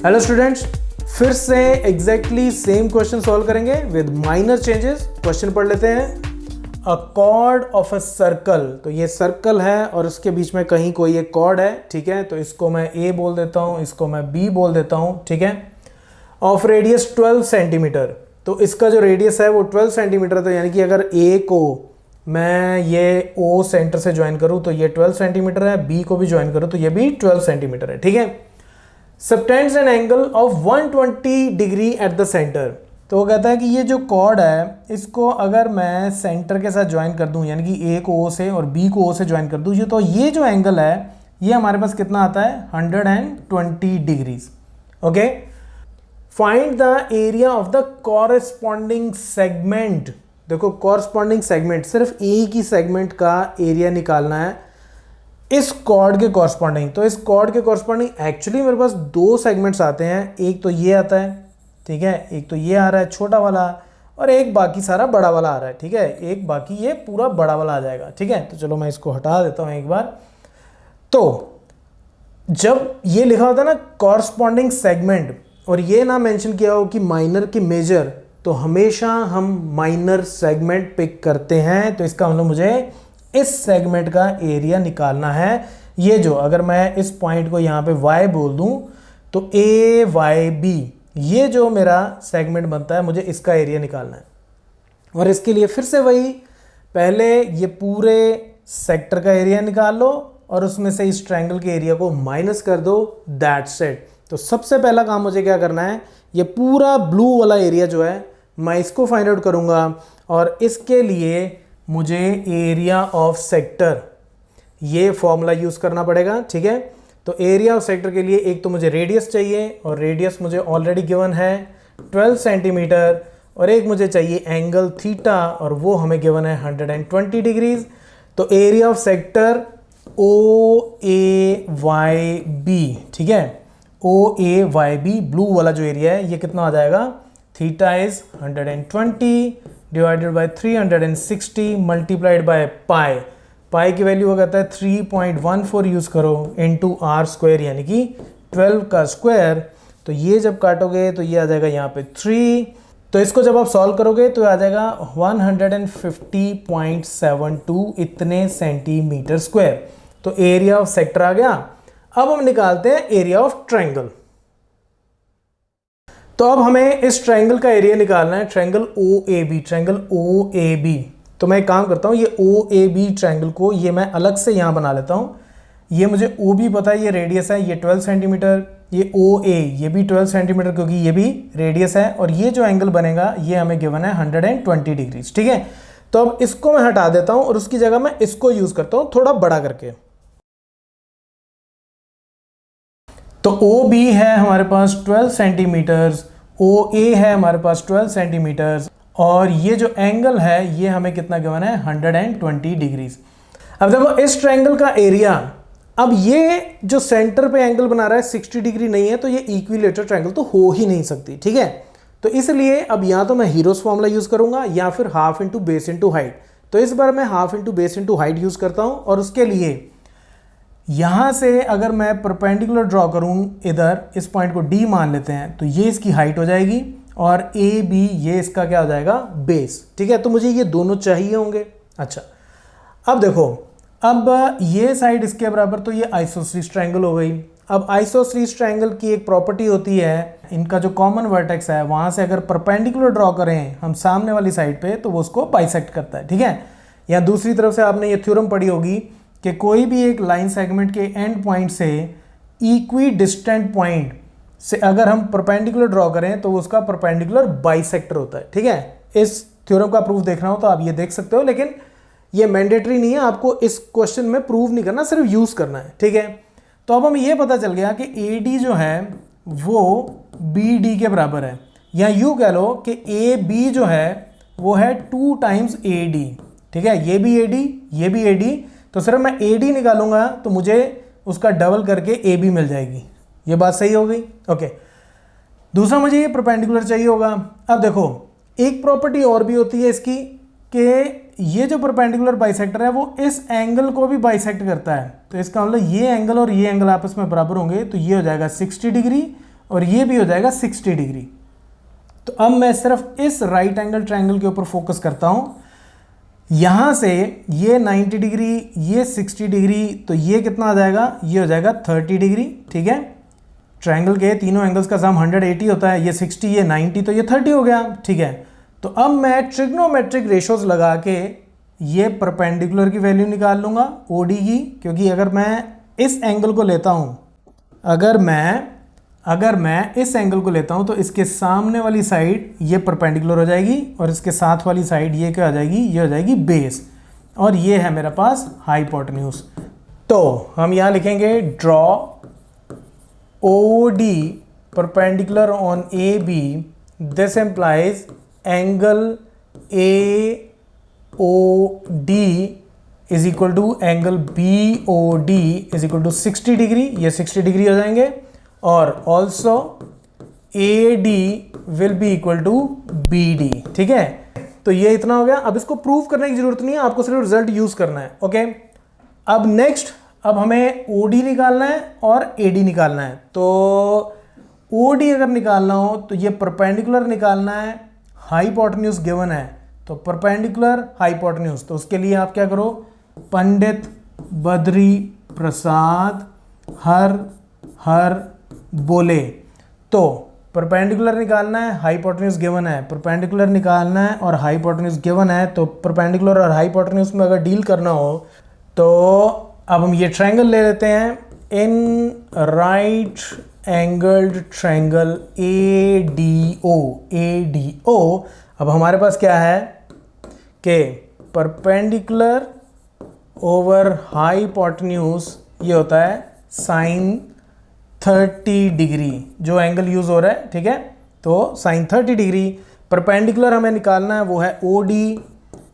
Hello students, फिर से exactly same question solve करेंगे विद माइनर चेंजेस। क्वेश्चन पढ़ लेते हैं। अ कॉर्ड ऑफ अ सर्कल, तो ये सर्कल है और उसके बीच में कहीं कोई एक कॉर्ड है, ठीक है। तो इसको मैं ए बोल देता हूँ, इसको मैं बी बोल देता हूँ, ठीक है। ऑफ रेडियस 12 सेंटीमीटर, तो इसका जो रेडियस है वो 12 सेंटीमीटर है। तो यानी कि अगर ए को मैं ये ओ सेंटर से ज्वाइन करूँ तो ये 12 सेंटीमीटर है, बी को भी ज्वाइन करूँ तो ये भी 12 सेंटीमीटर है, ठीक है। Subtends an angle of 120 degree at the centre, तो वो कहता है कि ये जो कॉर्ड है इसको अगर मैं सेंटर के साथ ज्वाइन कर दूं, यानी कि ए को ओ से और बी को ओ से ज्वाइन कर दूं, तो ये जो एंगल है ये हमारे पास कितना आता है 120 degrees. Okay, find the area of the corresponding segment. देखो कॉरेस्पॉन्डिंग सेगमेंट, सिर्फ एक ही सेगमेंट का एरिया निकालना है इस कॉर्ड के कॉरस्पॉन्डिंग। तो इस कॉर्ड के कॉरस्पॉन्डिंग एक्चुअली मेरे पास दो सेगमेंट्स आते हैं, एक तो ये आता है, ठीक है, एक तो ये आ रहा है छोटा वाला, और एक बाकी सारा बड़ा वाला आ रहा है, ठीक है। एक बाकी ये पूरा बड़ा वाला आ जाएगा, ठीक है। तो चलो मैं इसको हटा देता हूँ एक बार। तो जब ये लिखा होता है ना कॉरस्पॉन्डिंग सेगमेंट और ये ना मेंशन किया हो कि माइनर की मेजर, तो हमेशा हम माइनर सेगमेंट पिक करते हैं। तो इसका मतलब मुझे इस सेगमेंट का एरिया निकालना है। ये जो अगर मैं इस पॉइंट को यहाँ पे y बोल दूं तो ए वाई बी, ये जो मेरा सेगमेंट बनता है मुझे इसका एरिया निकालना है। और इसके लिए फिर से वही, पहले ये पूरे सेक्टर का एरिया निकाल लो और उसमें से इस ट्रायंगल के एरिया को माइनस कर दो, दैट्स इट। तो सबसे पहला काम मुझे क्या करना है, ये पूरा ब्लू वाला एरिया जो है मैं इसको फाइंड आउट करूँगा और इसके लिए मुझे एरिया ऑफ सेक्टर ये फॉर्मूला यूज़ करना पड़ेगा, ठीक है। तो एरिया ऑफ सेक्टर के लिए एक तो मुझे रेडियस चाहिए और रेडियस मुझे ऑलरेडी गिवन है 12 सेंटीमीटर, और एक मुझे चाहिए एंगल थीटा और वो हमें गिवन है 120 डिग्रीज। तो area of sector O A Y B, ठीक है, O A Y B blue वाला जो एरिया है ये कितना आ जाएगा, theta is 120 divided by 360 multiplied by pi. Pi की वैल्यू वो कहता है 3.14 यूज करो इनटू आर स्क्वायर, यानी कि 12 का स्क्वायर। तो ये जब काटोगे तो ये आ जाएगा यहाँ पे 3। तो इसको जब आप सॉल्व करोगे तो आ जाएगा 150.72 इतने सेंटीमीटर स्क्वायर। तो एरिया ऑफ सेक्टर आ गया। अब हम निकालते हैं एरिया ऑफ ट्रायंगल। तो अब हमें इस ट्रायंगल का एरिया निकालना है, triangle O A B, triangle O A B. तो मैं एक काम करता हूँ, ये ओ ए बी ट्रायंगल को ये मैं अलग से यहाँ बना लेता हूँ। ये मुझे ओ बी पता है, ये रेडियस है, ये 12 सेंटीमीटर, ये ओ ए ये भी 12 सेंटीमीटर क्योंकि ये भी रेडियस है, और ये जो एंगल बनेगा ये हमें गिवन है 120 डिग्रीज, ठीक है। तो अब इसको मैं हटा देता हूँ और उसकी जगह मैं इसको यूज करता हूँ थोड़ा बड़ा करके। तो ओ बी है हमारे पास 12 सेंटीमीटर्स, ओ ए है हमारे पास 12 सेंटीमीटर्स, और ये जो एंगल है ये हमें कितना गिवन है 120 डिग्रीज। अब देखो इस ट्रायंगल का एरिया, अब ये जो सेंटर पे एंगल बना रहा है 60 डिग्री नहीं है, तो ये इक्विलेटरल ट्रायंगल तो हो ही नहीं सकती, ठीक है। तो इसलिए अब या तो मैं हीरोज फॉर्मूला यूज करूंगा या फिर half into base into height. तो इस बार मैं half into base into height use करता हूं, और उसके लिए यहां से अगर मैं परपेंडिकुलर ड्रॉ करूं इधर, इस पॉइंट को डी मान लेते हैं, तो ये इसकी हाइट हो जाएगी और ए बी ये इसका क्या हो जाएगा, बेस, ठीक है। तो मुझे ये दोनों चाहिए होंगे। अच्छा, अब देखो, अब ये साइड इसके बराबर, तो ये आइसोसेलेस ट्रायंगल हो गई। अब आइसोसेलेस ट्रायंगल की एक प्रॉपर्टी होती है, इनका जो कॉमन वर्टेक्स है वहां से अगर परपेंडिकुलर ड्रॉ करें हम सामने वाली साइड पे तो वो उसको बाइसेक्ट करता है, ठीक है। या दूसरी तरफ से आपने ये थ्योरम पढ़ी होगी कि कोई भी एक लाइन सेगमेंट के एंड पॉइंट से इक्वी डिस्टेंट पॉइंट से अगर हम परपेंडिकुलर ड्रॉ करें तो उसका परपेंडिकुलर बाइसेक्टर होता है, ठीक है। इस थ्योरम का प्रूफ देखना हो तो आप ये देख सकते हो, लेकिन ये मैंडेटरी नहीं है, आपको इस क्वेश्चन में प्रूव नहीं करना, सिर्फ यूज करना है, ठीक है। तो अब हमें ये पता चल गया कि ए डी जो है वो बी डी के बराबर है, या यूँ कह लो कि ए बी जो है वो है 2 टाइम्स ए डी, ठीक है। ये भी ए डी, ये भी ए डी, तो सिर्फ मैं ए डी निकालूंगा तो मुझे उसका डबल करके ए बी मिल जाएगी। ये बात सही हो गई, ओके। दूसरा मुझे ये परपेंडिकुलर चाहिए होगा। अब देखो एक प्रॉपर्टी और भी होती है इसकी कि ये जो परपेंडिकुलर बाइसेक्टर है वो इस एंगल को भी बाइसेक्ट करता है। तो इसका मतलब ये एंगल और ये एंगल आपस में बराबर होंगे, तो ये हो जाएगा 60 डिग्री और ये भी हो जाएगा 60 डिग्री। तो अब मैं सिर्फ इस राइट एंगल ट्रायंगल के ऊपर फोकस करता हूँ। यहाँ से ये 90 डिग्री, ये 60 डिग्री, तो ये कितना आ जाएगा, ये हो जाएगा 30 डिग्री। ठीक है, ट्रायंगल के तीनों एंगल्स का सम 180 होता है, ये 60, ये 90, तो ये 30 हो गया। ठीक है, तो अब मैं ट्रिग्नोमेट्रिक रेशोज लगा के ये परपेंडिकुलर की वैल्यू निकाल लूँगा ओडी की, क्योंकि अगर मैं इस एंगल को लेता हूँ, अगर मैं इस एंगल को लेता हूँ तो इसके सामने वाली साइड ये परपेंडिकुलर हो जाएगी और इसके साथ वाली साइड ये क्या हो जाएगी, ये हो जाएगी बेस, और ये है मेरे पास हाइपोटेन्यूज। तो हम यहाँ लिखेंगे draw OD perpendicular on AB, this employs angle AOD is equal to angle BOD is equal to 60 degree, ये 60 डिग्री हो जाएंगे, और also AD will be equal to BD। ठीक है, तो ये इतना हो गया। अब इसको प्रूव करने की जरूरत नहीं है, आपको सिर्फ रिजल्ट यूज करना है। ओके, अब नेक्स्ट, अब हमें OD निकालना है और AD निकालना है। तो OD अगर निकालना हो तो ये परपेंडिकुलर निकालना है, हाइपोटेन्यूज गिवन है, तो परपेंडिकुलर हाइपोटेन्यूज, तो उसके लिए आप क्या करो, पंडित बद्री प्रसाद हर बोले। तो परपेंडिकुलर निकालना है, हाइपोटेन्यूज गिवन है, परपेंडिकुलर निकालना है और हाइपोटेन्यूज गिवन है। तो परपेंडिकुलर और हाइपोटेन्यूज में अगर डील करना हो तो अब हम ये ट्रायंगल ले लेते हैं, in right angled triangle ADO। अब हमारे पास क्या है कि परपेंडिकुलर ओवर हाइपोटेन्यूज ये होता है साइन 30 डिग्री, जो एंगल यूज हो रहा है। ठीक है, तो साइन 30 डिग्री। परपेंडिकुलर हमें निकालना है, वो है OD,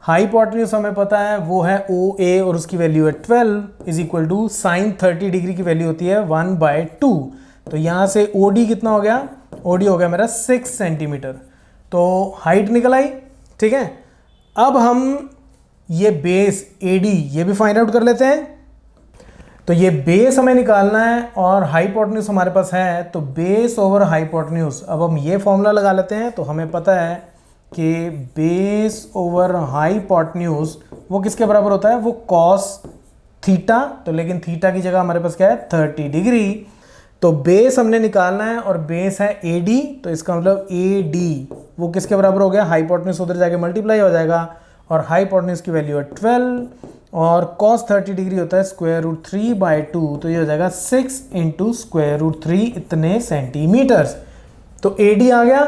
हाइपोटेन्यूज हमें पता है वो है OA और उसकी वैल्यू है 12 is equal to sine 30 degree की वैल्यू होती है 1/2। तो यहाँ से OD कितना हो गया, OD हो गया मेरा 6 सेंटीमीटर, तो हाइट निकल आई। ठीक है, अब हम ये बेस AD ये भी फाइंड आउट कर लेते हैं। तो ये बेस हमें निकालना है और हाइपोटेन्यूज हमारे पास है, तो बेस ओवर हाइपोटेन्यूज। अब हम ये फॉर्मूला लगा लेते हैं, तो हमें पता है कि बेस ओवर हाइपोटेन्यूज वो किसके बराबर होता है, वो कॉस थीटा। तो लेकिन थीटा की जगह हमारे पास क्या है, 30 डिग्री। तो बेस हमने निकालना है और बेस है AD, तो इसका मतलब AD वो किसके बराबर हो गया, हाइपोटेन्यूज उधर जाके मल्टीप्लाई हो जाएगा, और हाइपोटेन्यूज की वैल्यू है 12 और cos 30 डिग्री होता है √3/2, तो ये हो जाएगा 6 × √3 इतने सेंटीमीटर्स। तो AD आ गया।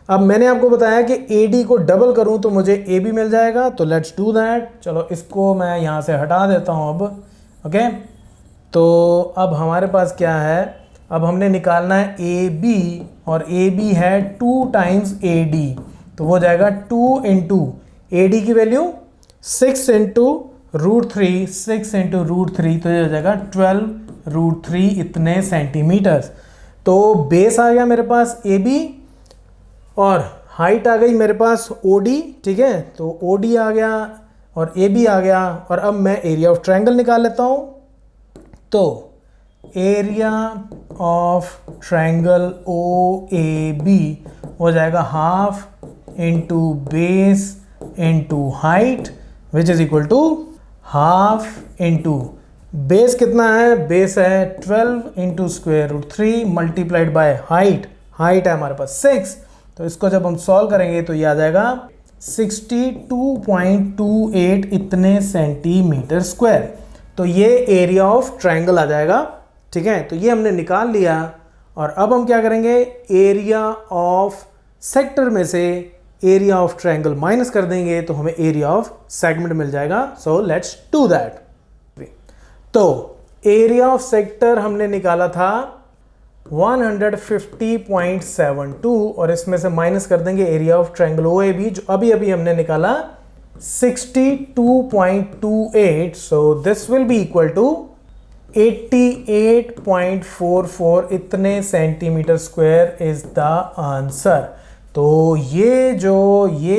अब मैंने आपको बताया कि AD को डबल करूं तो मुझे AB मिल जाएगा, तो लेट्स डू दैट। चलो इसको मैं यहाँ से हटा देता हूँ अब। ओके, तो अब हमारे पास क्या है, अब हमने निकालना है AB, और AB है 2 टाइम्स AD, तो वो हो जाएगा 2 × AD की वैल्यू 6 × √3, 6 × √3, तो ये हो जाएगा 12√3 इतने सेंटीमीटर्स। तो बेस आ गया मेरे पास AB और हाइट आ गई मेरे पास OD। ठीक है, तो OD आ गया और AB आ गया, और अब मैं एरिया ऑफ ट्रायंगल निकाल लेता हूँ। तो एरिया ऑफ ट्रायंगल OAB हो जाएगा half into base into height which is equal to half into base कितना है, बेस है 12 × √3 मल्टीप्लाइड बाय हाइट, हाइट है हमारे पास 6। तो इसको जब हम सॉल्व करेंगे तो ये आ जाएगा 62.28 इतने सेंटीमीटर स्क्वायर। तो ये एरिया ऑफ ट्रायंगल आ जाएगा। ठीक है, तो ये हमने निकाल लिया, और अब हम क्या करेंगे, एरिया ऑफ सेक्टर में से एरिया ऑफ ट्रायंगल माइनस कर देंगे तो हमें एरिया ऑफ सेगमेंट मिल जाएगा। So let's do that. तो एरिया ऑफ सेक्टर हमने निकाला था 150.72, और इसमें से माइनस कर देंगे एरिया ऑफ ट्रायंगल OAB जो अभी अभी हमने निकाला 62.28। So this will be equal to 88.44 इतने centimetre square is the answer. तो ये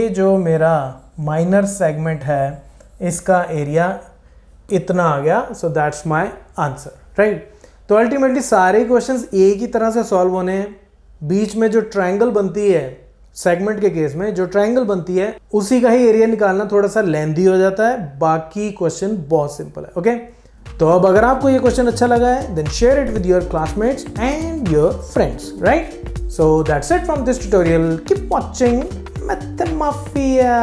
जो मेरा माइनर सेगमेंट है इसका एरिया इतना आ गया। So that's my answer, right. तो अल्टीमेटली सारे क्वेश्चंस एक ही तरह से सॉल्व होने हैं। बीच में जो ट्रायंगल बनती है सेगमेंट के केस में, जो ट्रायंगल बनती है उसी का ही एरिया निकालना थोड़ा सा लेंथी हो जाता है, बाकी क्वेश्चन बहुत सिंपल है। ओके, तो अब अगर आपको ये क्वेश्चन अच्छा लगा है then share it with your classmates and your friends, right? So that's it from this tutorial, keep watching Math mafia.